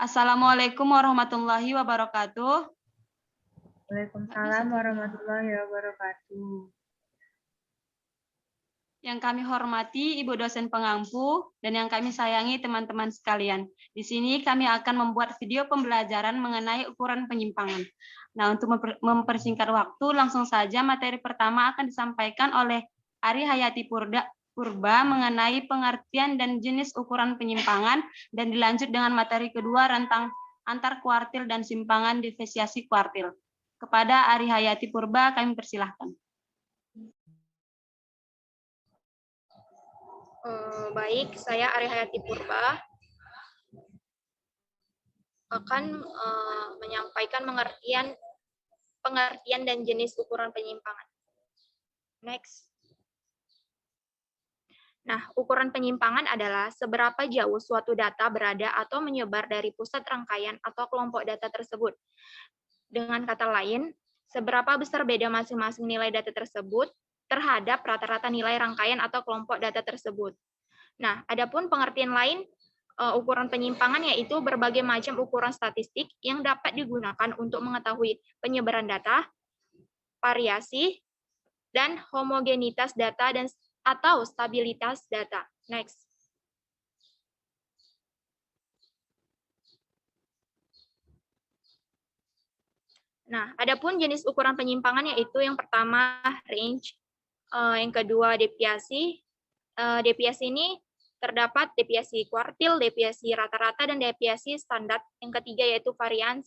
Assalamualaikum warahmatullahi wabarakatuh. Waalaikumsalam warahmatullahi wabarakatuh. Yang kami hormati Ibu dosen pengampu dan yang kami sayangi teman-teman sekalian. Di sini kami akan membuat video pembelajaran mengenai ukuran penyimpangan. Nah, untuk mempersingkat waktu, langsung saja materi pertama akan disampaikan oleh Ari Hayati Purba mengenai pengertian dan jenis ukuran penyimpangan, dan dilanjut dengan materi kedua rentang antar kuartil dan simpangan divisiasi kuartil. Kepada Ari Hayati Purba kami persilahkan. Baik, saya Ari Hayati Purba akan menyampaikan pengertian dan jenis ukuran penyimpangan. Next. Nah, ukuran penyimpangan adalah seberapa jauh suatu data berada atau menyebar dari pusat rangkaian atau kelompok data tersebut. Dengan kata lain, seberapa besar beda masing-masing nilai data tersebut terhadap rata-rata nilai rangkaian atau kelompok data tersebut. Nah, adapun pengertian lain ukuran penyimpangan yaitu berbagai macam ukuran statistik yang dapat digunakan untuk mengetahui penyebaran data, variasi, dan homogenitas data atau stabilitas data. Next. Nah, adapun jenis ukuran penyimpangan yaitu yang pertama range, yang kedua deviasi. Deviasi ini terdapat deviasi kuartil, deviasi rata-rata, dan deviasi standar. Yang ketiga yaitu varian.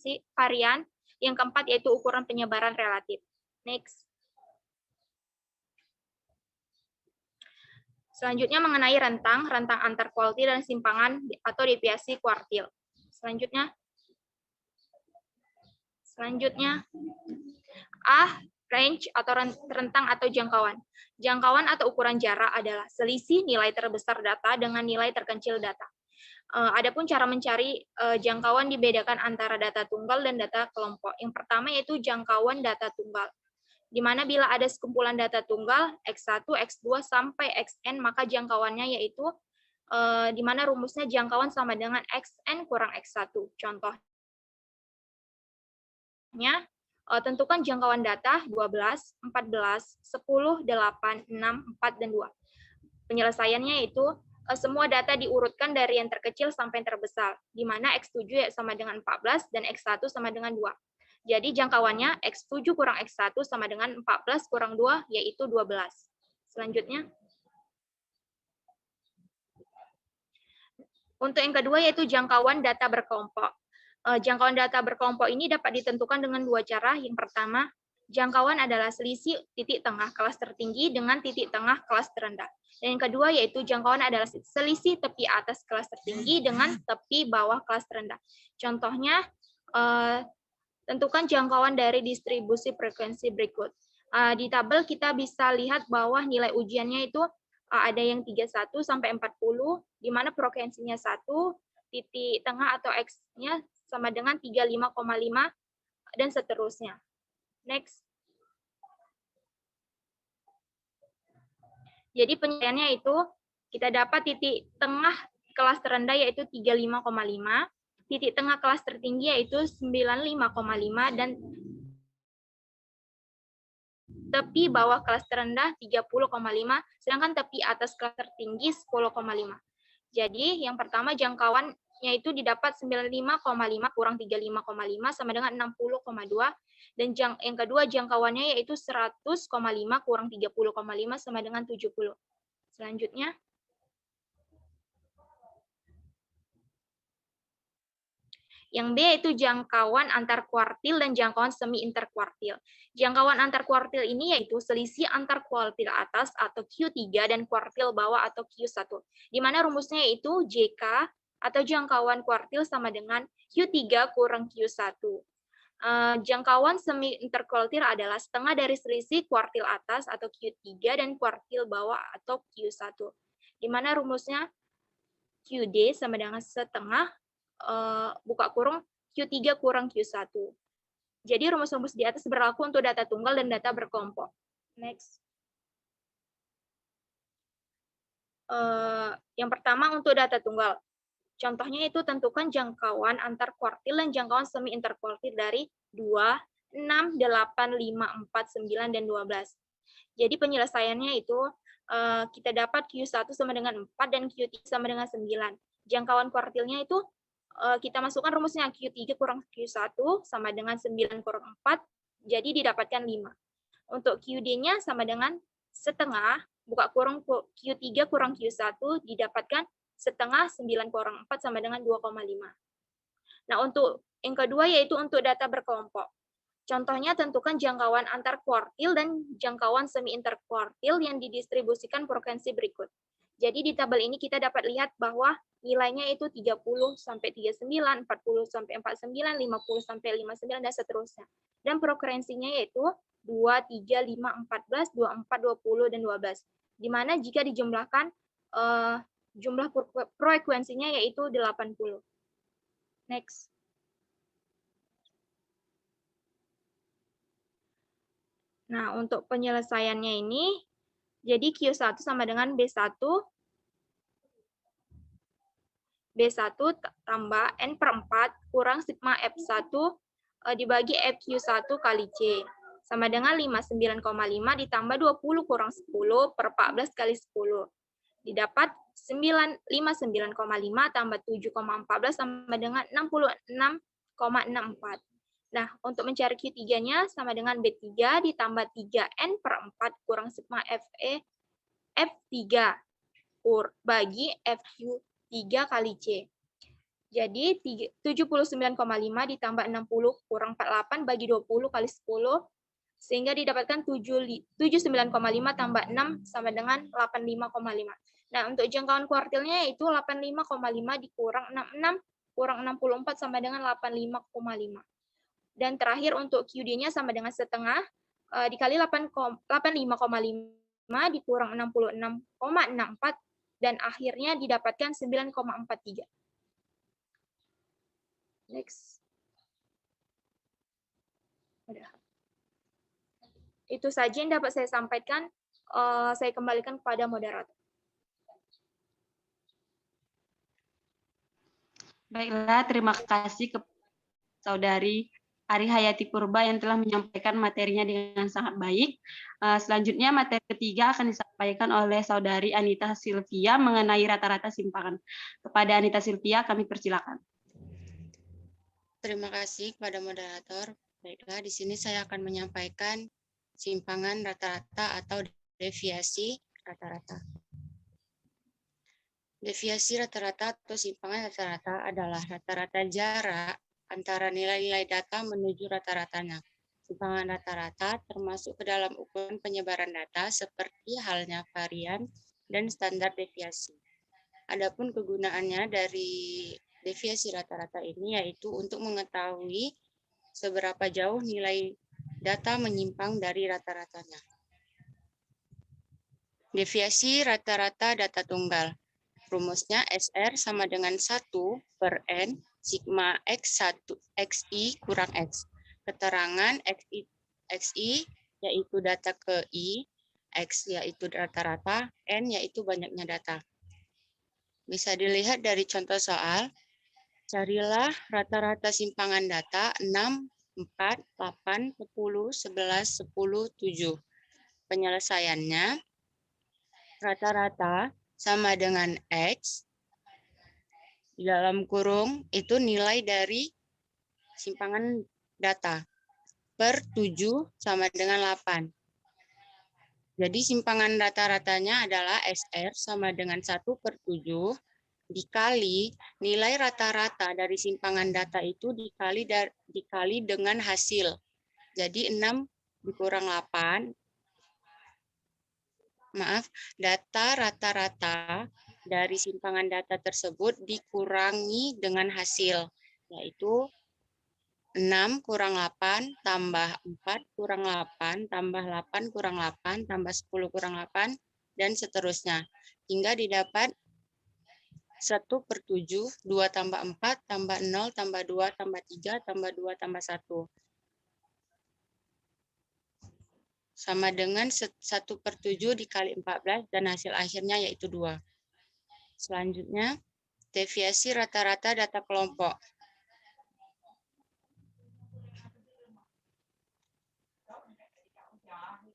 Yang keempat yaitu ukuran penyebaran relatif. Next. Selanjutnya mengenai rentang antar kuartil dan simpangan atau deviasi kuartil. Selanjutnya range atau rentang atau jangkauan. Jangkauan atau ukuran jarak adalah selisih nilai terbesar data dengan nilai terkecil data. Adapun cara mencari jangkauan dibedakan antara data tunggal dan data kelompok. Yang pertama yaitu jangkauan data tunggal, di mana bila ada sekumpulan data tunggal X1, X2 sampai Xn, maka jangkauannya yaitu di mana rumusnya jangkauan sama dengan Xn kurang X1. Contohnya, tentukan jangkauan data 12, 14, 10, 8, 6, 4, dan 2. Penyelesaiannya yaitu semua data diurutkan dari yang terkecil sampai yang terbesar, di mana X7 sama dengan 14 dan X1 sama dengan 2. Jadi jangkauannya X7 kurang X1 sama dengan 14 kurang 2, yaitu 12. Selanjutnya. Untuk yang kedua yaitu jangkauan data berkelompok. Jangkauan data berkelompok ini dapat ditentukan dengan dua cara. Yang pertama, jangkauan adalah selisih titik tengah kelas tertinggi dengan titik tengah kelas terendah. Dan yang kedua yaitu jangkauan adalah selisih tepi atas kelas tertinggi dengan tepi bawah kelas terendah. Contohnya, tentukan jangkauan dari distribusi frekuensi berikut. Di tabel kita bisa lihat bahwa nilai ujiannya itu ada yang 31 sampai 40, di mana frekuensinya 1, titik tengah atau X-nya sama dengan 35,5, dan seterusnya. Next. Jadi penilaiannya itu kita dapat titik tengah kelas terendah yaitu 35,5, titik tengah kelas tertinggi yaitu 95,5, dan tepi bawah kelas terendah 30,5, sedangkan tepi atas kelas tertinggi 10,5. Jadi yang pertama jangkauannya itu didapat 95,5 kurang 35,5 sama dengan 60,2, dan yang kedua jangkauannya yaitu 100,5 kurang 30,5 sama dengan 70. Selanjutnya. Yang B yaitu jangkauan antar kuartil dan jangkauan semi interkuartil. Jangkauan antar kuartil ini yaitu selisih antar kuartil atas atau Q3 dan kuartil bawah atau Q1. Di mana rumusnya yaitu JK atau jangkauan kuartil sama dengan Q3 kurang Q1. Jangkauan semi interkuartil adalah setengah dari selisih kuartil atas atau Q3 dan kuartil bawah atau Q1. Di mana rumusnya QD sama dengan setengah buka kurung Q3 kurang Q1. Jadi rumus-rumus di atas berlaku untuk data tunggal dan data berkelompok. Next. Yang pertama untuk data tunggal. Contohnya itu tentukan jangkauan antar kuartil dan jangkauan semi interkuartil dari 2, 6, 8, 5, 4, 9, dan 12. Jadi penyelesaiannya itu kita dapat Q1 sama dengan 4 dan Q3 sama dengan 9. Jangkauan kuartilnya itu kita masukkan rumusnya Q3 kurang Q1 sama dengan 9 kurang 4, jadi didapatkan 5. Untuk QD-nya sama dengan setengah, buka kurung Q3 kurang Q1 didapatkan setengah 9 kurang 4 sama dengan 2,5. Nah, untuk yang kedua yaitu untuk data berkelompok. Contohnya tentukan jangkauan antar kuartil dan jangkauan semi interkuartil yang didistribusikan frekuensi berikut. Jadi di tabel ini kita dapat lihat bahwa nilainya itu 30 sampai 39, 40 sampai 49, 50 sampai 59 dan seterusnya. Dan frekuensinya yaitu 2, 3, 5, 14, 24, 20 dan 12. Di mana jika dijumlahkan jumlah frekuensinya yaitu 80. Next. Nah, untuk penyelesaiannya ini, jadi Q1 sama dengan B1 tambah N per 4 kurang sigma F1 dibagi FQ1 kali C. Sama dengan 59,5 ditambah 20 kurang 10 per 14 kali 10. Didapat 59,5 tambah 7,14 sama dengan 66,64. Nah, untuk mencari Q3-nya sama dengan B3 ditambah 3N per 4 kurang sigma F3 bagi FQ3 kali C. Jadi 79,5 ditambah 60 kurang 48 bagi 20 kali 10, sehingga didapatkan 79,5 tambah 6 sama dengan 85,5. Nah, untuk jangkauan kuartilnya yaitu 85,5 dikurang 66 kurang 64 sama dengan 85,5. Dan terakhir untuk QD-nya sama dengan setengah, dikali 85,5 dikurang 66,64, dan akhirnya didapatkan 9,43. Next. Udah. Itu saja yang dapat saya sampaikan. Saya kembalikan kepada moderator. Baiklah, terima kasih kepada Saudari Ari Hayati Purba yang telah menyampaikan materinya dengan sangat baik. Selanjutnya materi ketiga akan disampaikan oleh Saudari Anita Silvia mengenai rata-rata simpangan. Kepada Anita Silvia kami persilakan. Terima kasih kepada moderator. Baiklah, di sini saya akan menyampaikan simpangan rata-rata atau deviasi rata-rata. Deviasi rata-rata atau simpangan rata-rata adalah rata-rata jarak antara nilai-nilai data menuju rata-ratanya. Simpangan rata-rata termasuk ke dalam ukuran penyebaran data seperti halnya varian dan standar deviasi. Adapun kegunaannya dari deviasi rata-rata ini yaitu untuk mengetahui seberapa jauh nilai data menyimpang dari rata-ratanya. Deviasi rata-rata data tunggal. Rumusnya SR sama dengan 1 per N sigma X1 XI kurang X. Keterangan XI yaitu data ke I, X yaitu rata-rata, N yaitu banyaknya data. Bisa dilihat dari contoh soal, carilah rata-rata simpangan data 6, 4, 8, 10, 11, 10, 7. Penyelesaiannya, rata-rata sama dengan X, di dalam kurung itu nilai dari simpangan data, per 7 sama dengan 8. Jadi simpangan rata-ratanya adalah SR sama dengan 1 per 7, dikali nilai rata-rata dari simpangan data itu dikali dengan hasil. Jadi 6 dikurang 8, data rata-rata dari simpangan data tersebut dikurangi dengan hasil, yaitu 6 kurang 8 tambah 4 kurang 8 tambah 8 kurang 8 tambah 10 kurang 8 dan seterusnya. Hingga didapat 1 per 7, 2 tambah 4 tambah 0 tambah 2 tambah 3 tambah 2 tambah 1. Sama dengan 1 per 7 dikali 14 dan hasil akhirnya yaitu 2. Selanjutnya, deviasi rata-rata data kelompok.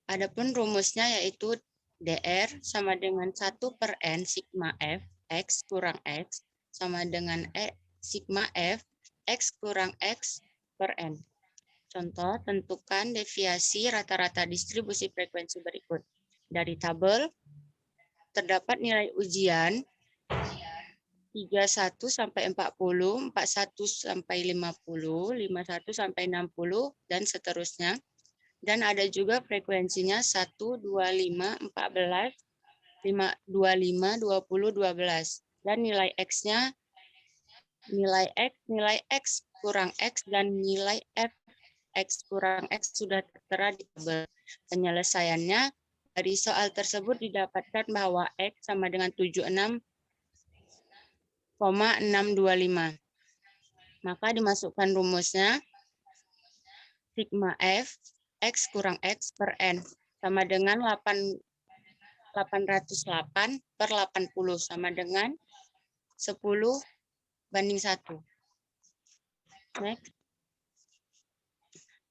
Adapun rumusnya yaitu DR sama dengan 1/N sigma F X kurang X sama dengan sigma F X kurang X per N. Contoh, tentukan deviasi rata-rata distribusi frekuensi berikut. Dari tabel, terdapat nilai ujian 31 sampai 40, 41 sampai 50, 51 sampai 60, dan seterusnya. Dan ada juga frekuensinya 1, 25, 14, 25, 20, 12. Dan nilai X-nya, nilai X kurang X, dan nilai F X kurang X sudah tertera di tabel. Penyelesaiannya, dari soal tersebut didapatkan bahwa X sama dengan 76,625. Maka dimasukkan rumusnya, sigma F X kurang X per N sama dengan 808 per 80 sama dengan 10:1. Next.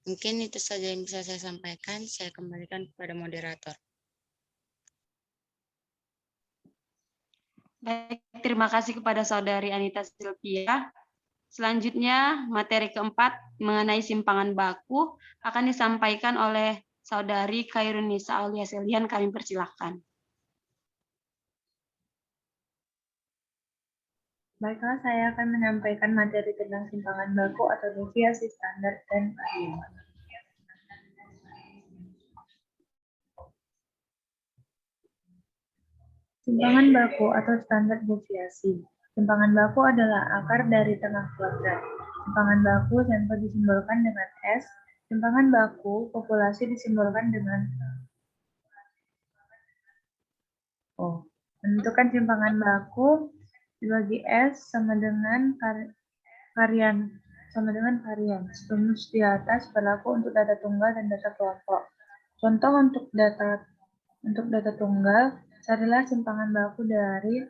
Mungkin itu saja yang bisa saya sampaikan. Saya kembalikan kepada moderator. Baik, terima kasih kepada Saudari Anita Silvia. Selanjutnya, materi keempat mengenai simpangan baku akan disampaikan oleh Saudari Khairunisa Aulia Selian. Kami persilahkan. Baiklah, saya akan menyampaikan materi tentang simpangan baku atau deviasi standar dan varian. Simpangan baku atau standar deviasi. Simpangan baku adalah akar dari tengah kuadrat. Simpangan baku sampel disimbolkan dengan S. Simpangan baku populasi disimbolkan dengan O. Menentukan simpangan baku dibagi S sama dengan varian. Rumus di atas berlaku untuk data tunggal dan data kelompok. Contoh untuk data tunggal, carilah simpangan baku dari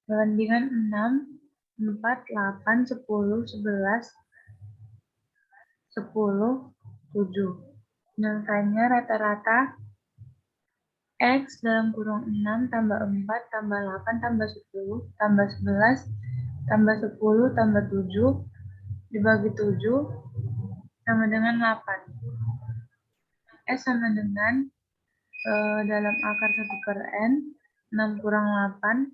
perbandingan 6, 4, 8, 10, 11, 10, 7. Penyelesaiannya rata-rata X dalam kurung 6 tambah 4 tambah 8 tambah 10 tambah 11 tambah 10 tambah 7 dibagi 7 sama dengan 8. S sama dengan dalam akar 1/N 6 kurang 8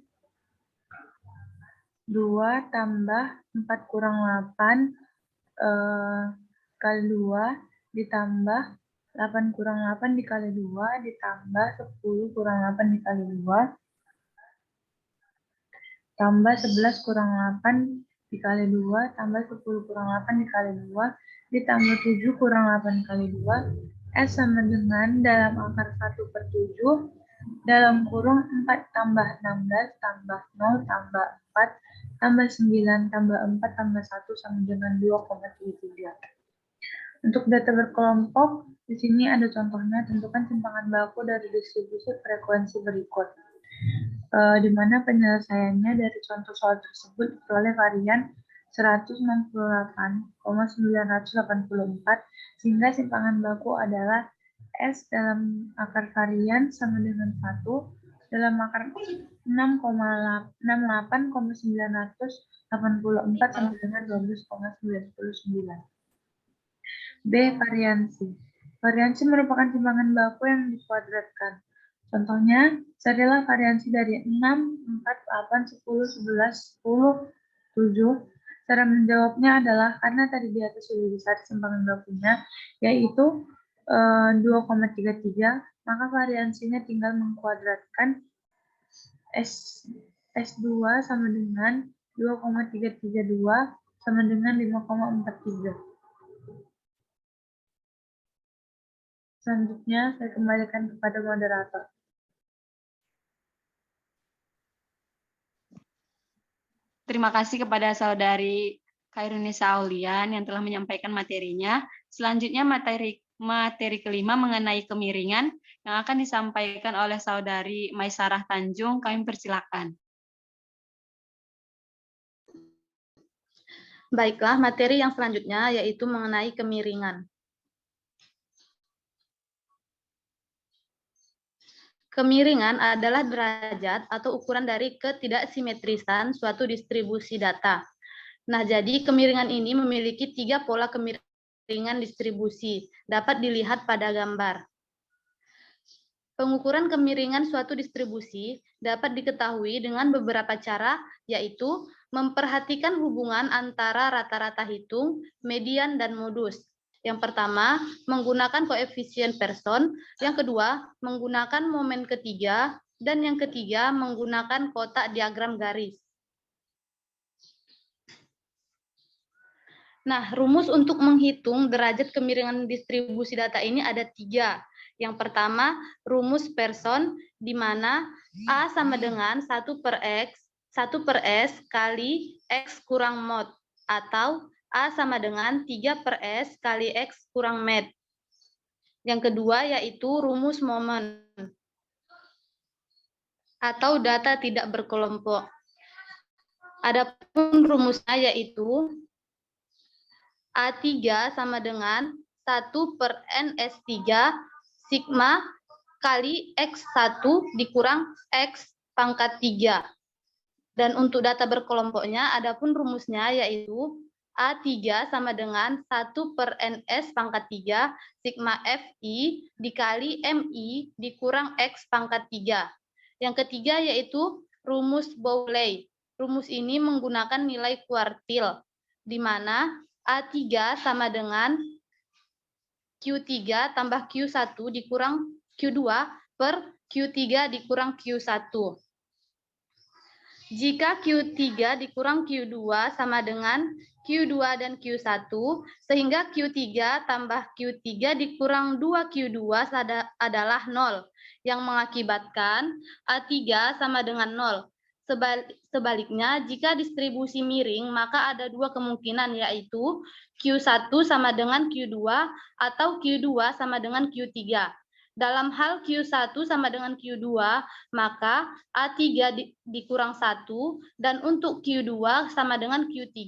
2 tambah 4 kurang 8 kali 2 ditambah 8 kurang 8 dikali 2 ditambah 10 kurang 8 dikali 2 tambah 11 kurang 8 dikali 2 tambah 10 kurang 8 dikali 2 ditambah 7 kurang 8 kali 2 S sama dengan dalam akar 1/7 dalam kurung 4 tambah 16 tambah 0 tambah 4 tambah 9 tambah 4 tambah 1 sama dengan 2,33. Untuk data berkelompok, di sini ada contohnya. Tentukan simpangan baku dari distribusi frekuensi berikut. Di mana penyelesaiannya dari contoh soal tersebut diperoleh varian 168,984 sehingga simpangan baku adalah S dalam akar varian sama dengan 1 dalam akar 68,984 sama dengan 12,99. B. Variansi. Variansi merupakan simpangan baku yang dikuadratkan. Contohnya, carilah variansi dari 6, 4, 8, 10, 11, 10, 7. Cara menjawabnya adalah karena tadi di atas sudah dicari simpangan bakunya, yaitu 2,33, maka variansinya tinggal mengkuadratkan S2 sama dengan 2,332 sama dengan 5,43. Selanjutnya, saya kembalikan kepada moderator. Terima kasih kepada Saudari Khairunisa Aulian yang telah menyampaikan materinya. Selanjutnya materi kelima mengenai kemiringan yang akan disampaikan oleh Saudari Maisarah Tanjung. Kami persilakan. Baiklah, materi yang selanjutnya yaitu mengenai kemiringan. Kemiringan adalah derajat atau ukuran dari ketidaksimetrisan suatu distribusi data. Nah, jadi kemiringan ini memiliki 3 pola kemiringan distribusi, dapat dilihat pada gambar. Pengukuran kemiringan suatu distribusi dapat diketahui dengan beberapa cara, yaitu memperhatikan hubungan antara rata-rata hitung, median, dan modus. Yang pertama, menggunakan koefisien Pearson. Yang kedua, menggunakan momen ketiga. Dan yang ketiga, menggunakan kotak diagram garis. Nah, rumus untuk menghitung derajat kemiringan distribusi data ini ada 3. Yang pertama, rumus Pearson, di mana A sama dengan 1/S kali X kurang mod, atau A sama dengan 3/S kali X kurang med. Yang kedua yaitu rumus momen atau data tidak berkelompok. Adapun rumusnya yaitu A3 sama dengan 1/NS3 sigma kali X1 dikurang X pangkat 3. Dan untuk data berkelompoknya, adapun rumusnya yaitu A3 sama dengan 1/NS pangkat 3 sigma FI dikali MI dikurang X pangkat 3. Yang ketiga yaitu rumus Bowley. Rumus ini menggunakan nilai kuartil, di mana A3 sama dengan Q3 tambah Q1 dikurang Q2 per Q3 dikurang Q1. Jika Q3 dikurang Q2 sama dengan Q2 dan Q1, sehingga Q3 tambah Q3 dikurang 2Q2 adalah 0, yang mengakibatkan A3 sama dengan 0. Sebaliknya, jika distribusi miring, maka ada 2 kemungkinan, yaitu Q1 sama dengan Q2 atau Q2 sama dengan Q3. Dalam hal Q1 sama dengan Q2, maka A3 dikurang 1, dan untuk Q2 sama dengan Q3,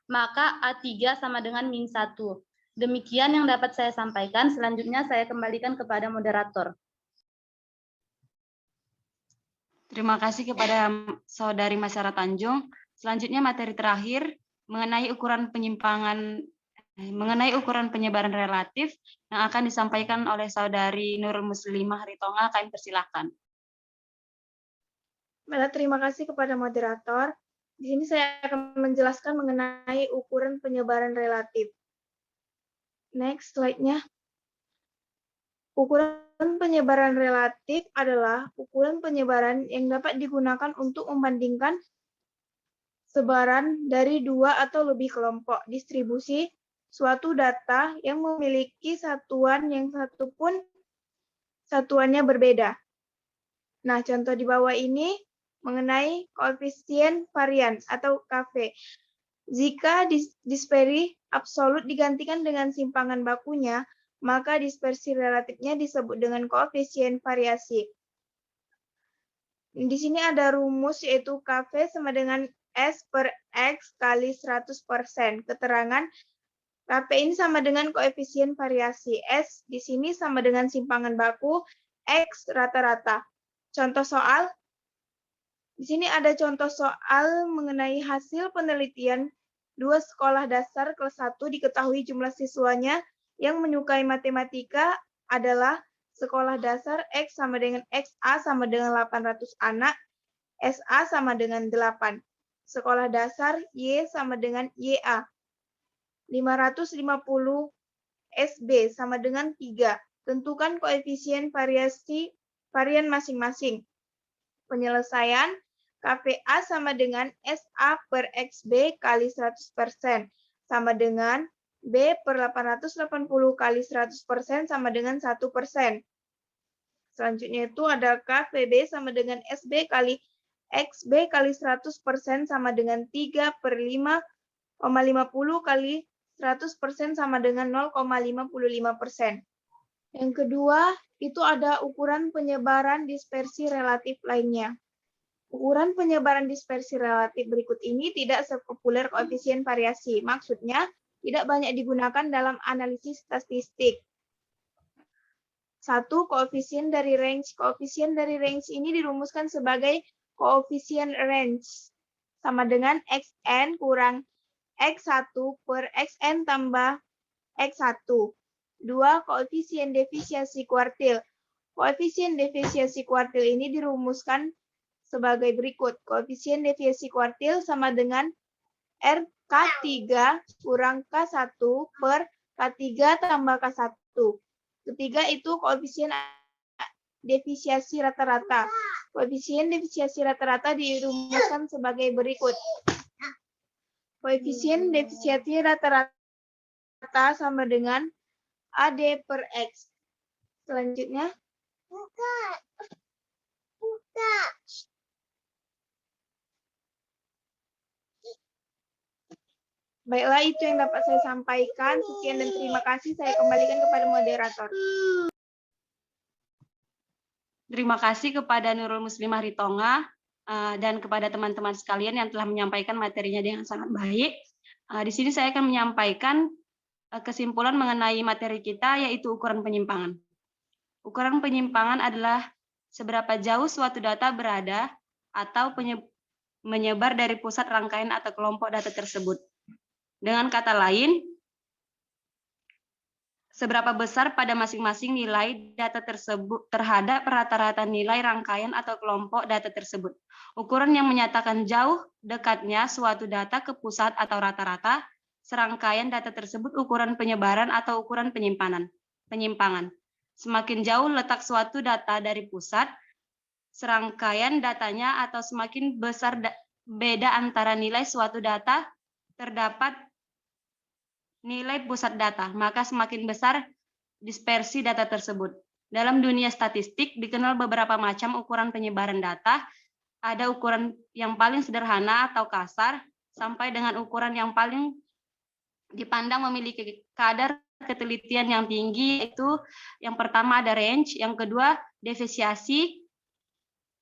maka A3 sama dengan min 1. Demikian yang dapat saya sampaikan. Selanjutnya saya kembalikan kepada moderator. Terima kasih kepada Saudari Masyara Tanjung. Selanjutnya materi terakhir mengenai ukuran penyebaran relatif yang akan disampaikan oleh Saudari Nurul Muslimah Ritonga. Kami persilahkan. Terima kasih kepada moderator. Di sini saya akan menjelaskan mengenai ukuran penyebaran relatif. Next slide-nya. Ukuran penyebaran relatif adalah ukuran penyebaran yang dapat digunakan untuk membandingkan sebaran dari 2 atau lebih kelompok distribusi suatu data yang memiliki satuan yang satuannya berbeda. Nah, contoh di bawah ini mengenai koefisien varian atau KV. Jika dispersi absolut digantikan dengan simpangan bakunya, maka dispersi relatifnya disebut dengan koefisien variasi. Di sini ada rumus yaitu KV sama dengan S per X kali 100%. Keterangan KP ini sama dengan koefisien variasi. S di sini sama dengan simpangan baku, X rata-rata. Contoh soal. Di sini ada contoh soal mengenai hasil penelitian 2 sekolah dasar kelas 1 diketahui jumlah siswanya yang menyukai matematika adalah sekolah dasar X sama dengan XA sama dengan 800 anak, SA sama dengan 8. Sekolah dasar Y sama dengan YA. 550 SB sama dengan 3. Tentukan koefisien varian masing-masing. Penyelesaian KPA sama dengan SA per XB kali 100% sama dengan B per 880 kali 100% sama dengan 1%. Selanjutnya itu ada KVB sama dengan SB kali XB kali 100% sama dengan 3 per 5,50 kali 100% sama dengan 0,55%. Yang kedua, itu ada ukuran penyebaran dispersi relatif lainnya. Ukuran penyebaran dispersi relatif berikut ini tidak sepopuler koefisien variasi. Maksudnya, tidak banyak digunakan dalam analisis statistik. 1. Koefisien dari range. Koefisien dari range ini dirumuskan sebagai koefisien range sama dengan xn kurang x1 per xn tambah x1. 2. Koefisien defisiasi kuartil. Koefisien defisiasi kuartil ini dirumuskan sebagai berikut. Koefisien deviasi kuartil sama dengan K3 kurang K1 per K3 tambah K1. Ketiga itu koefisien defisiasi rata-rata. Koefisien defisiasi rata-rata dirumuskan sebagai berikut. Koefisien defisiasi rata-rata sama dengan AD per X. Selanjutnya. Baiklah, itu yang dapat saya sampaikan. Sekian dan terima kasih. Saya kembalikan kepada moderator. Terima kasih kepada Nurul Muslimah Ritonga dan kepada teman-teman sekalian yang telah menyampaikan materinya dengan sangat baik. Di sini saya akan menyampaikan kesimpulan mengenai materi kita, yaitu ukuran penyimpangan. Ukuran penyimpangan adalah seberapa jauh suatu data berada atau menyebar dari pusat rangkaian atau kelompok data tersebut. Dengan kata lain, seberapa besar pada masing-masing nilai data tersebut terhadap rata-rata nilai rangkaian atau kelompok data tersebut. Ukuran yang menyatakan jauh dekatnya suatu data ke pusat atau rata-rata serangkaian data tersebut ukuran penyebaran atau ukuran penyimpangan. Semakin jauh letak suatu data dari pusat, serangkaian datanya atau semakin besar beda antara nilai suatu data terdapat nilai pusat data, maka semakin besar dispersi data tersebut. Dalam dunia statistik dikenal beberapa macam ukuran penyebaran data. Ada ukuran yang paling sederhana atau kasar, sampai dengan ukuran yang paling dipandang memiliki kadar ketelitian yang tinggi, yaitu yang pertama ada range, yang kedua defisiasi,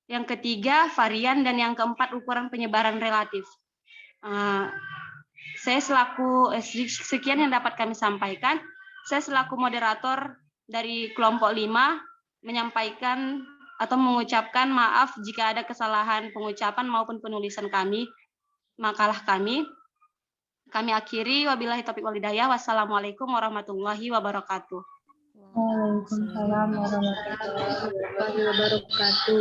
yang ketiga varian, dan yang keempat ukuran penyebaran relatif. Saya selaku sekian yang dapat kami sampaikan. Saya selaku moderator dari kelompok 5 menyampaikan atau mengucapkan maaf jika ada kesalahan pengucapan maupun penulisan kami, makalah kami. Kami akhiri, wabillahi taufiq wal hidayah. Wassalamualaikum warahmatullahi wabarakatuh. Waalaikumsalam warahmatullahi wabarakatuh.